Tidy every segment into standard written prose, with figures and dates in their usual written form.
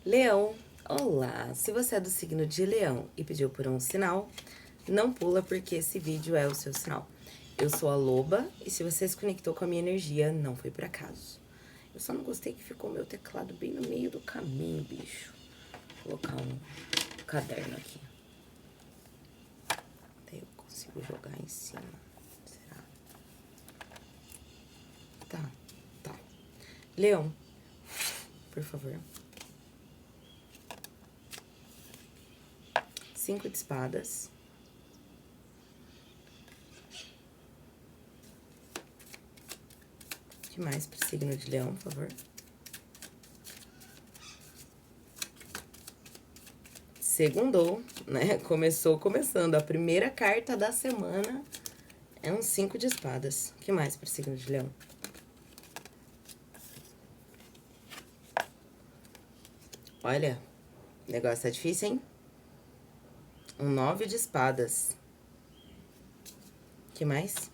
Leão, olá! Se você é do signo de Leão e pediu por um sinal, não pula porque esse vídeo é o seu sinal. Eu sou a Loba e se você se conectou com a minha energia, não foi por acaso. Eu só não gostei que ficou meu teclado bem no meio do caminho, bicho. Vou colocar um caderno aqui. Até eu consigo jogar em cima. Será? Tá. Leão, por favor. 5 de espadas. O que mais pro signo de Leão, por favor? Segundou, né? Começando. A primeira carta da semana é um 5 de espadas. O que mais pro signo de Leão? Olha, o negócio tá difícil, hein? Um 9 de espadas. O que mais?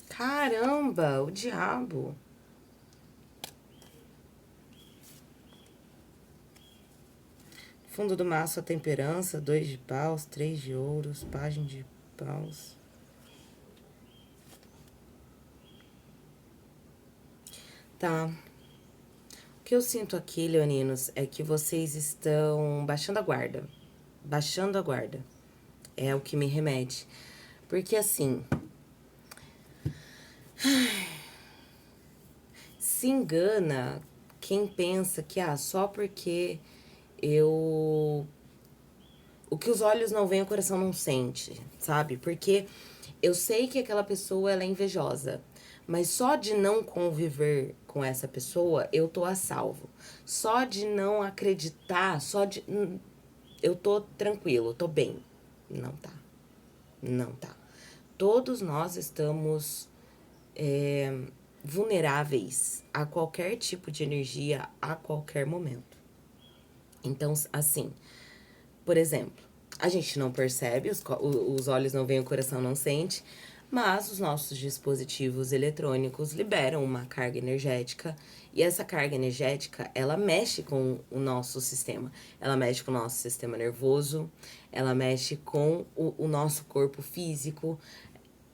Caramba, o diabo. Fundo do maço, a temperança, 2 de paus, 3 de ouros, página de paus. Tá. O que eu sinto aqui, leoninos, é que vocês estão baixando a guarda. Baixando a guarda. É o que me remete. Porque assim... se engana quem pensa que, só porque eu... O que os olhos não veem, o coração não sente, sabe? Porque eu sei que aquela pessoa, ela é invejosa. Mas só de não conviver com essa pessoa, eu tô a salvo. Só de não acreditar, eu tô tranquilo, tô bem. Não tá. Não tá. Todos nós estamos vulneráveis a qualquer tipo de energia, a qualquer momento. Então, assim, por exemplo, a gente não percebe, os olhos não veem, o coração não sente, mas os nossos dispositivos eletrônicos liberam uma carga energética e essa carga energética, ela mexe com o nosso sistema. Ela mexe com o nosso sistema nervoso, ela mexe com o nosso corpo físico.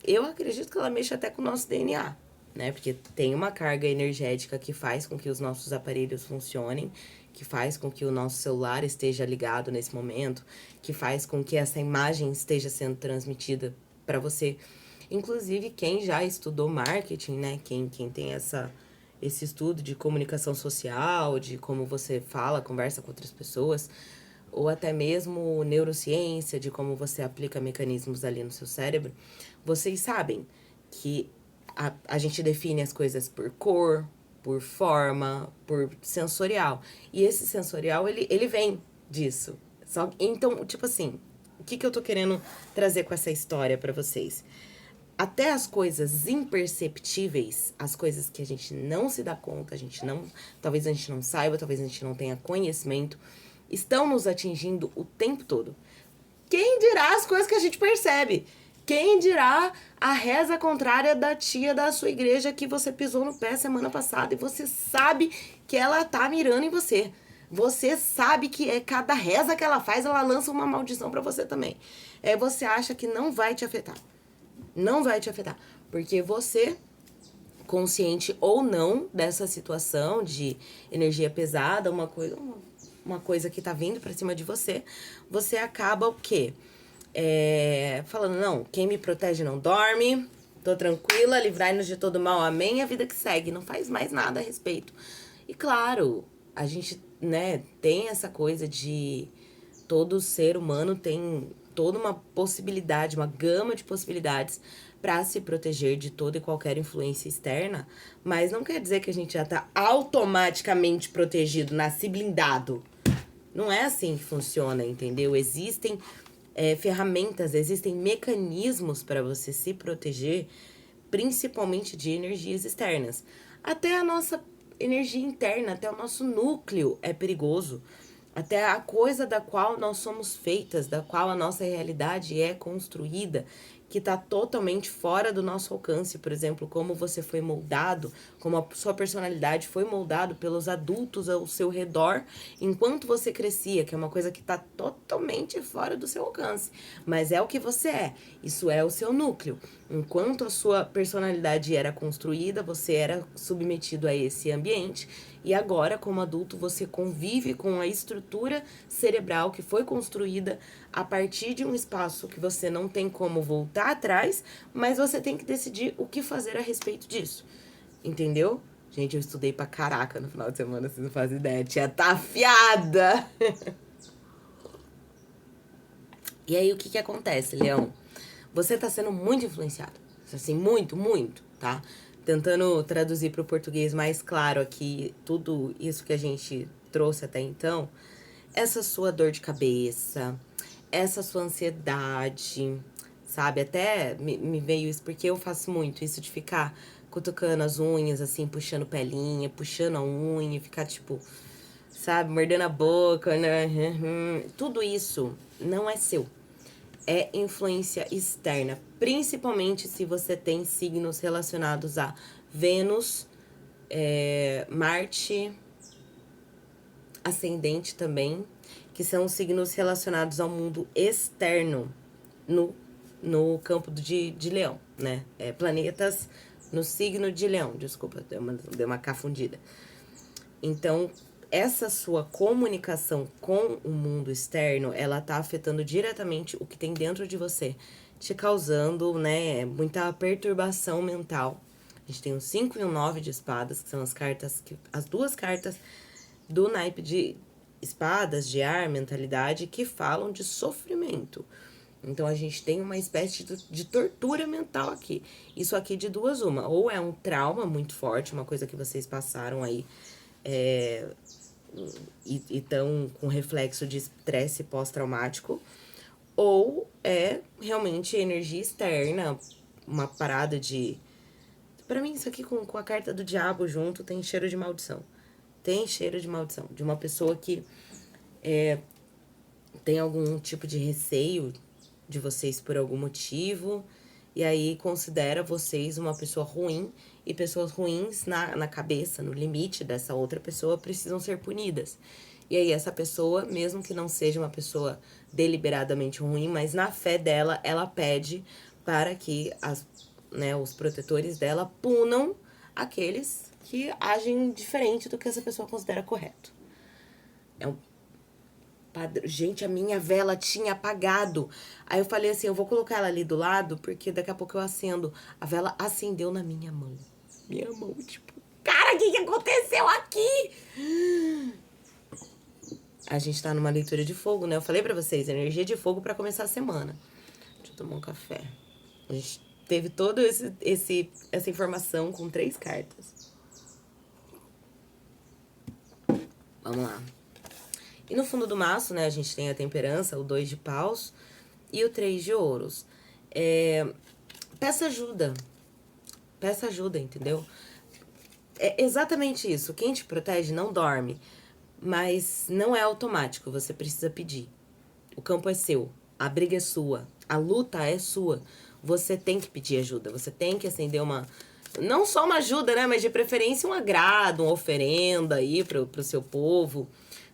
Eu acredito que ela mexe até com o nosso DNA, né? Porque tem uma carga energética que faz com que os nossos aparelhos funcionem, que faz com que o nosso celular esteja ligado nesse momento, que faz com que essa imagem esteja sendo transmitida para você. Inclusive, quem já estudou marketing, né? Quem tem esse estudo de comunicação social, de como você fala, conversa com outras pessoas, ou até mesmo neurociência, de como você aplica mecanismos ali no seu cérebro, vocês sabem que a gente define as coisas por cor, por forma, por sensorial. E esse sensorial, ele vem disso. Então, tipo assim, o que eu tô querendo trazer com essa história para vocês? Até as coisas imperceptíveis, as coisas que a gente não se dá conta, talvez a gente não saiba, talvez a gente não tenha conhecimento, estão nos atingindo o tempo todo. Quem dirá as coisas que a gente percebe? Quem dirá a reza contrária da tia da sua igreja que você pisou no pé semana passada e você sabe que ela tá mirando em você. Você sabe que cada reza que ela faz, ela lança uma maldição para você também. Você acha que não vai te afetar. Não vai te afetar. Porque você, consciente ou não dessa situação de energia pesada, uma coisa que tá vindo pra cima de você, você acaba o quê? Falando, não, quem me protege não dorme, tô tranquila, livrai-nos de todo mal, amém, a vida que segue, não faz mais nada a respeito. E claro, a gente, né, tem essa coisa de todo ser humano tem toda uma possibilidade, uma gama de possibilidades para se proteger de toda e qualquer influência externa, mas não quer dizer que a gente já tá automaticamente protegido, nasce blindado. Não é assim que funciona, entendeu? Existem ferramentas, existem mecanismos para você se proteger, principalmente de energias externas. Até a nossa energia interna, até o nosso núcleo é perigoso. Até a coisa da qual nós somos feitas, da qual a nossa realidade é construída, que está totalmente fora do nosso alcance. Por exemplo, como você foi moldado, como a sua personalidade foi moldado pelos adultos ao seu redor enquanto você crescia, que é uma coisa que está totalmente fora do seu alcance. Mas é o que você é, isso é o seu núcleo. Enquanto a sua personalidade era construída, você era submetido a esse ambiente. E agora, como adulto, você convive com a estrutura cerebral que foi construída a partir de um espaço que você não tem como voltar atrás, mas você tem que decidir o que fazer a respeito disso. Entendeu? Gente, eu estudei pra caraca no final de semana, vocês não fazem ideia. Tia tá afiada! E aí, o que acontece, Leão? Você tá sendo muito influenciado. Assim, muito, muito, tá? Tentando traduzir para o português mais claro aqui tudo isso que a gente trouxe até então. Essa sua dor de cabeça, essa sua ansiedade, sabe? Até me veio isso porque eu faço muito isso de ficar cutucando as unhas, assim, puxando pelinha, puxando a unha, ficar tipo, sabe, mordendo a boca, né? Tudo isso não é seu. É influência externa, principalmente se você tem signos relacionados a Vênus, Marte, ascendente também, que são signos relacionados ao mundo externo no campo de Leão, né? Planetas no signo de Leão, desculpa, deu uma cafundida. Então, essa sua comunicação com o mundo externo, ela tá afetando diretamente o que tem dentro de você, te causando, né, muita perturbação mental. A gente tem o 5 e o 9 de espadas, que são as duas cartas do naipe de espadas, de ar, mentalidade, que falam de sofrimento. Então, a gente tem uma espécie de tortura mental aqui. Isso aqui de duas uma. Ou é um trauma muito forte, uma coisa que vocês passaram aí, e estão com reflexo de estresse pós-traumático, ou é realmente energia externa, uma parada de... Pra mim, isso aqui com a carta do diabo junto tem cheiro de maldição. Tem cheiro de maldição. De uma pessoa que tem algum tipo de receio de vocês por algum motivo, e aí considera vocês uma pessoa ruim, e pessoas ruins na cabeça, no limite dessa outra pessoa, precisam ser punidas. E aí essa pessoa, mesmo que não seja uma pessoa deliberadamente ruim, mas na fé dela, ela pede para que os protetores dela punam aqueles que agem diferente do que essa pessoa considera correto. Gente, a minha vela tinha apagado. Aí eu falei assim, eu vou colocar ela ali do lado, porque daqui a pouco eu acendo. A vela acendeu na minha mão. Minha mão, tipo, cara, o que aconteceu aqui? A gente tá numa leitura de fogo, né? Eu falei pra vocês, energia de fogo pra começar a semana. Deixa eu tomar um café. A gente teve toda essa informação com 3 cartas. Vamos lá. E no fundo do maço, né, a gente tem a temperança, o 2 de paus e o 3 de ouros. Peça ajuda. Peça ajuda, entendeu? É exatamente isso. Quem te protege não dorme. Mas não é automático, você precisa pedir. O campo é seu, a briga é sua, a luta é sua. Você tem que pedir ajuda, você tem que acender não só uma ajuda, né, mas de preferência um agrado, uma oferenda aí pro seu povo.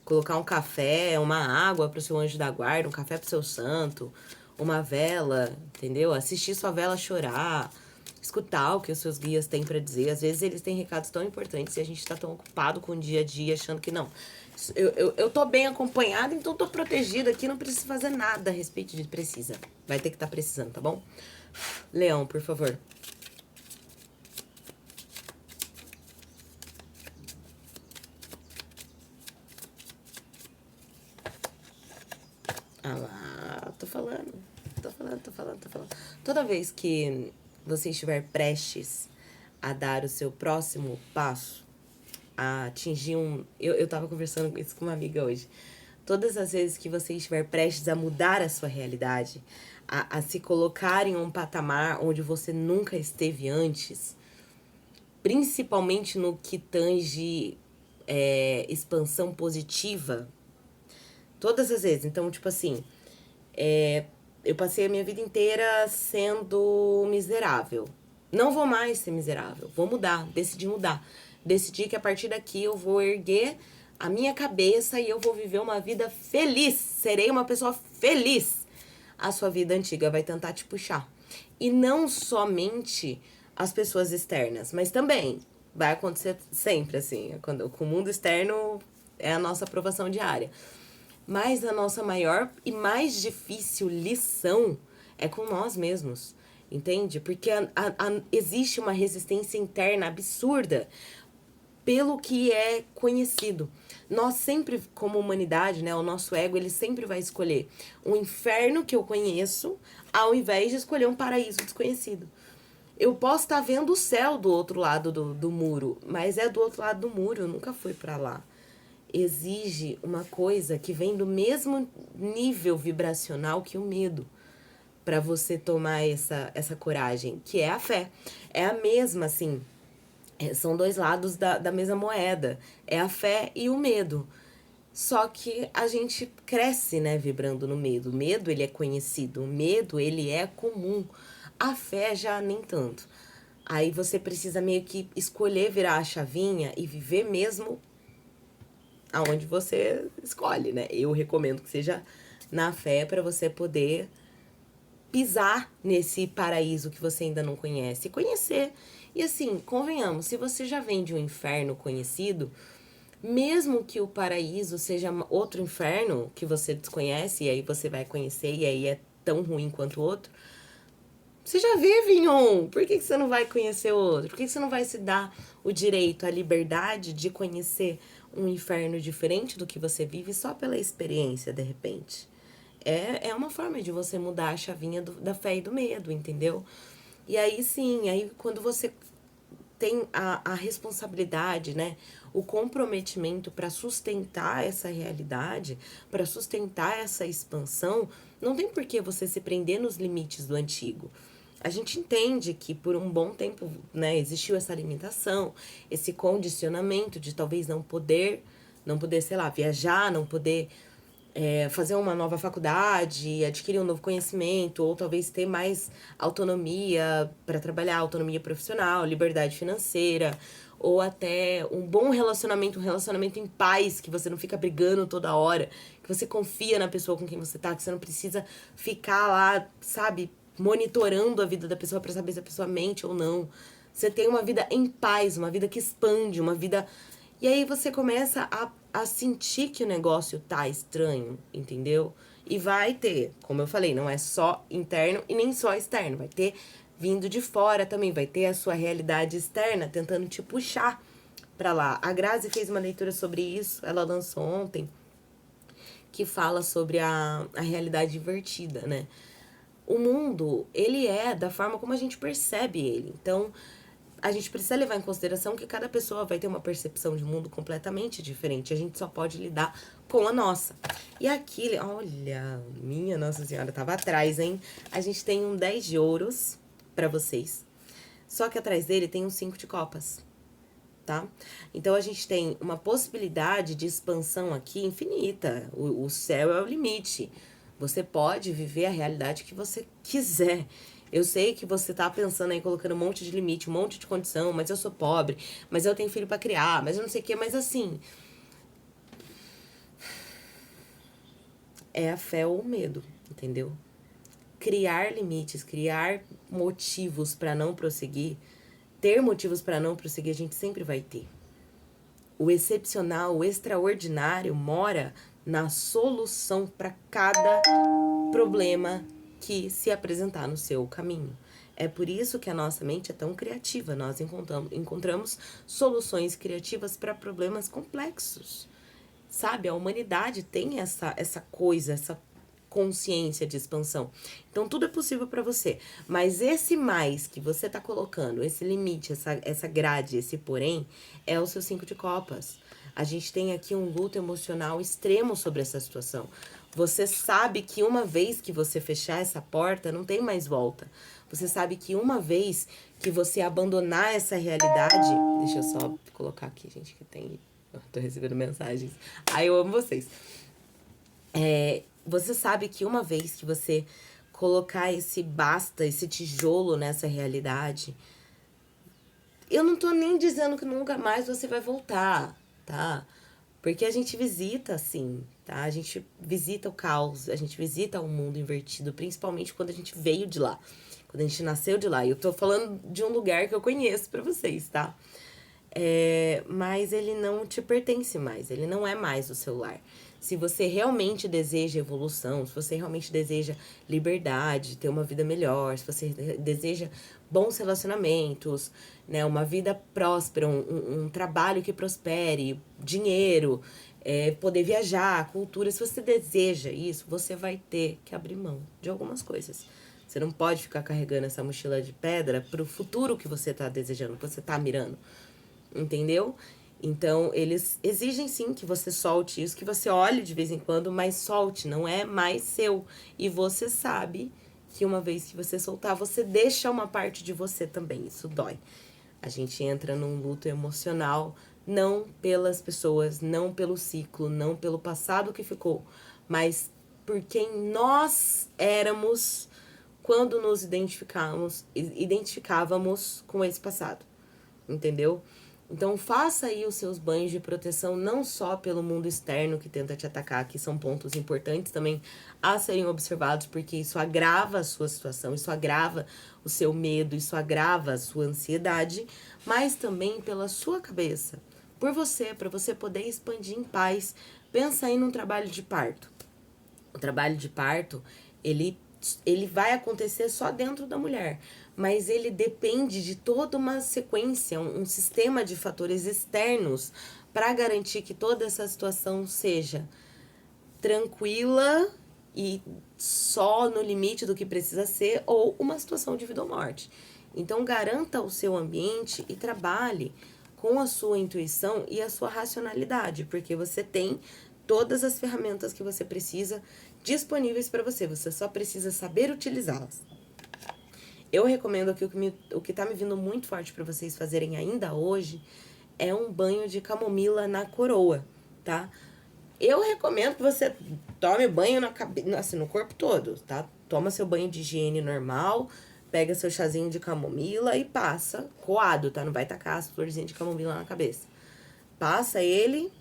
Colocar um café, uma água pro seu anjo da guarda, um café pro seu santo, uma vela, entendeu? Assistir sua vela chorar, escutar o que os seus guias têm pra dizer. Às vezes eles têm recados tão importantes e a gente tá tão ocupado com o dia a dia, achando que não. Eu tô bem acompanhada, então tô protegida aqui, não preciso fazer nada a respeito de precisa. Vai ter que estar precisando, tá bom? Leão, por favor. Ah lá, tô falando. Toda vez que você estiver prestes a dar o seu próximo passo, a atingir Eu tava conversando isso com uma amiga hoje. Todas as vezes que você estiver prestes a mudar a sua realidade, a se colocar em um patamar onde você nunca esteve antes, principalmente no que tange expansão positiva, todas as vezes. Então, tipo assim, eu passei a minha vida inteira sendo miserável. Não vou mais ser miserável, vou mudar, decidi mudar. Decidi que a partir daqui eu vou erguer a minha cabeça e eu vou viver uma vida feliz. Serei uma pessoa feliz. A sua vida antiga vai tentar te puxar. E não somente as pessoas externas, mas também vai acontecer sempre assim. Quando com o mundo externo é a nossa aprovação diária. Mas a nossa maior e mais difícil lição é com nós mesmos, entende? Porque existe uma resistência interna absurda pelo que é conhecido. Nós sempre, como humanidade, né, o nosso ego, ele sempre vai escolher um inferno que eu conheço, ao invés de escolher um paraíso desconhecido. Eu posso estar vendo o céu do outro lado do muro, mas é do outro lado do muro, eu nunca fui para lá. Exige uma coisa que vem do mesmo nível vibracional que o medo, para você tomar essa coragem, que é a fé. É a mesma, assim, são dois lados da mesma moeda. É a fé e o medo. Só que a gente cresce, né, vibrando no medo. O medo, ele é conhecido. O medo, ele é comum. A fé já nem tanto. Aí você precisa meio que escolher virar a chavinha e viver mesmo aonde você escolhe, né? Eu recomendo que seja na fé para você poder pisar nesse paraíso que você ainda não conhece. Conhecer. E assim, convenhamos, se você já vem de um inferno conhecido, mesmo que o paraíso seja outro inferno que você desconhece, e aí você vai conhecer, e aí é tão ruim quanto o outro, você já vive um. Por que você não vai conhecer outro? Por que você não vai se dar o direito, a liberdade de conhecer um inferno diferente do que você vive só pela experiência, de repente? É uma forma de você mudar a chavinha da fé e do medo, entendeu? E aí sim, aí quando você tem a responsabilidade, né? O comprometimento para sustentar essa realidade, para sustentar essa expansão, não tem por que você se prender nos limites do antigo. A gente entende que por um bom tempo, né, existiu essa limitação, esse condicionamento de talvez não poder, sei lá, viajar, não poder fazer uma nova faculdade, adquirir um novo conhecimento, ou talvez ter mais autonomia para trabalhar, autonomia profissional, liberdade financeira, ou até um bom relacionamento, um relacionamento em paz, que você não fica brigando toda hora, que você confia na pessoa com quem você tá, que você não precisa ficar lá, sabe, monitorando a vida da pessoa para saber se a pessoa mente ou não. Você tem uma vida em paz, uma vida que expande, uma vida... E aí você começa a sentir que o negócio tá estranho, entendeu? E vai ter, como eu falei, não é só interno e nem só externo, vai ter vindo de fora também, vai ter a sua realidade externa tentando te puxar pra lá. A Grazi fez uma leitura sobre isso, ela lançou ontem, que fala sobre a realidade invertida, né? O mundo, ele é da forma como a gente percebe ele. Então, a gente precisa levar em consideração que cada pessoa vai ter uma percepção de mundo completamente diferente. A gente só pode lidar com a nossa. E aqui, olha, minha Nossa Senhora, tava atrás, hein? A gente tem um 10 de ouros pra vocês. Só que atrás dele tem um 5 de copas, tá? Então, a gente tem uma possibilidade de expansão aqui infinita. O céu é o limite. Você pode viver a realidade que você quiser. Eu sei que você tá pensando aí, colocando um monte de limite, um monte de condição, mas eu sou pobre, mas eu tenho filho pra criar, mas eu não sei o que, mas assim... É a fé ou o medo, entendeu? Criar limites, criar motivos pra não prosseguir, ter motivos pra não prosseguir, a gente sempre vai ter. O excepcional, o extraordinário mora na solução para cada problema que se apresentar no seu caminho. É por isso que a nossa mente é tão criativa. Nós encontramos soluções criativas para problemas complexos. Sabe, a humanidade tem essa coisa, essa consciência de expansão. Então, tudo é possível para você. Mas esse mais que você tá colocando, esse limite, essa grade, esse porém, é o seu 5 de copas. A gente tem aqui um luto emocional extremo sobre essa situação. Você sabe que uma vez que você fechar essa porta, não tem mais volta. Você sabe que uma vez que você abandonar essa realidade... Deixa eu só colocar aqui, gente, que tem... Eu tô recebendo mensagens. Ai, eu amo vocês. Você sabe que uma vez que você colocar esse basta, esse tijolo nessa realidade... Eu não tô nem dizendo que nunca mais você vai voltar, tá? Porque a gente visita, assim, tá? A gente visita o caos, a gente visita o mundo invertido, principalmente quando a gente veio de lá. Quando a gente nasceu de lá. E eu tô falando de um lugar que eu conheço pra vocês, tá? Mas ele não te pertence mais, ele não é mais o seu lar. Se você realmente deseja evolução, se você realmente deseja liberdade, ter uma vida melhor, se você deseja bons relacionamentos, né, uma vida próspera, um trabalho que prospere, dinheiro, poder viajar, cultura, se você deseja isso, você vai ter que abrir mão de algumas coisas. Você não pode ficar carregando essa mochila de pedra pro futuro que você tá desejando, que você tá mirando. Entendeu? Então, eles exigem sim que você solte isso, que você olhe de vez em quando, mas solte, não é mais seu. E você sabe que uma vez que você soltar, você deixa uma parte de você também. Isso dói. A gente entra num luto emocional, não pelas pessoas, não pelo ciclo, não pelo passado que ficou, mas por quem nós éramos quando nos identificávamos com esse passado. Entendeu? Então, faça aí os seus banhos de proteção, não só pelo mundo externo que tenta te atacar, que são pontos importantes também a serem observados, porque isso agrava a sua situação, isso agrava o seu medo, isso agrava a sua ansiedade, mas também pela sua cabeça, por você, para você poder expandir em paz. Pensa aí num trabalho de parto. O trabalho de parto, ele vai acontecer só dentro da mulher, mas ele depende de toda uma sequência, um sistema de fatores externos para garantir que toda essa situação seja tranquila e só no limite do que precisa ser, ou uma situação de vida ou morte. Então, garanta o seu ambiente e trabalhe com a sua intuição e a sua racionalidade, porque você tem todas as ferramentas que você precisa disponíveis para você. Você só precisa saber utilizá-las. Eu recomendo que o que tá me vindo muito forte para vocês fazerem ainda hoje é um banho de camomila na coroa, tá? Eu recomendo que você tome banho assim, no corpo todo, tá? Toma seu banho de higiene normal, pega seu chazinho de camomila e passa coado, tá? Não vai tacar as florzinhas de camomila na cabeça. Passa ele,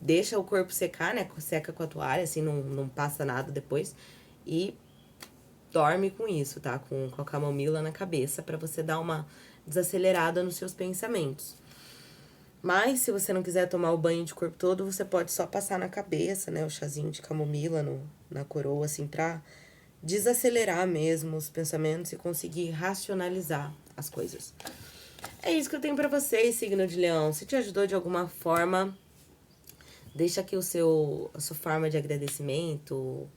deixa o corpo secar, né? Seca com a toalha, assim, não passa nada depois. E dorme com isso, tá? Com a camomila na cabeça, pra você dar uma desacelerada nos seus pensamentos. Mas, se você não quiser tomar o banho de corpo todo, você pode só passar na cabeça, né? O chazinho de camomila na coroa, assim, pra desacelerar mesmo os pensamentos e conseguir racionalizar as coisas. É isso que eu tenho pra vocês, signo de Leão. Se te ajudou de alguma forma, deixa aqui a sua forma de agradecimento,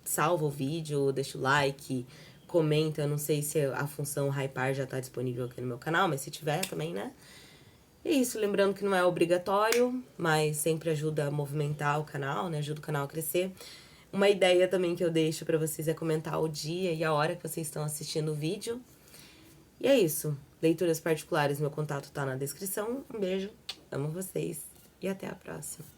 salva o vídeo, deixa o like, comenta. Eu não sei se a função hypar já tá disponível aqui no meu canal, mas se tiver também, né? É isso, lembrando que não é obrigatório, mas sempre ajuda a movimentar o canal, né? Ajuda o canal a crescer. Uma ideia também que eu deixo pra vocês é comentar o dia e a hora que vocês estão assistindo o vídeo. E é isso. Leituras particulares, meu contato tá na descrição. Um beijo, amo vocês e até a próxima.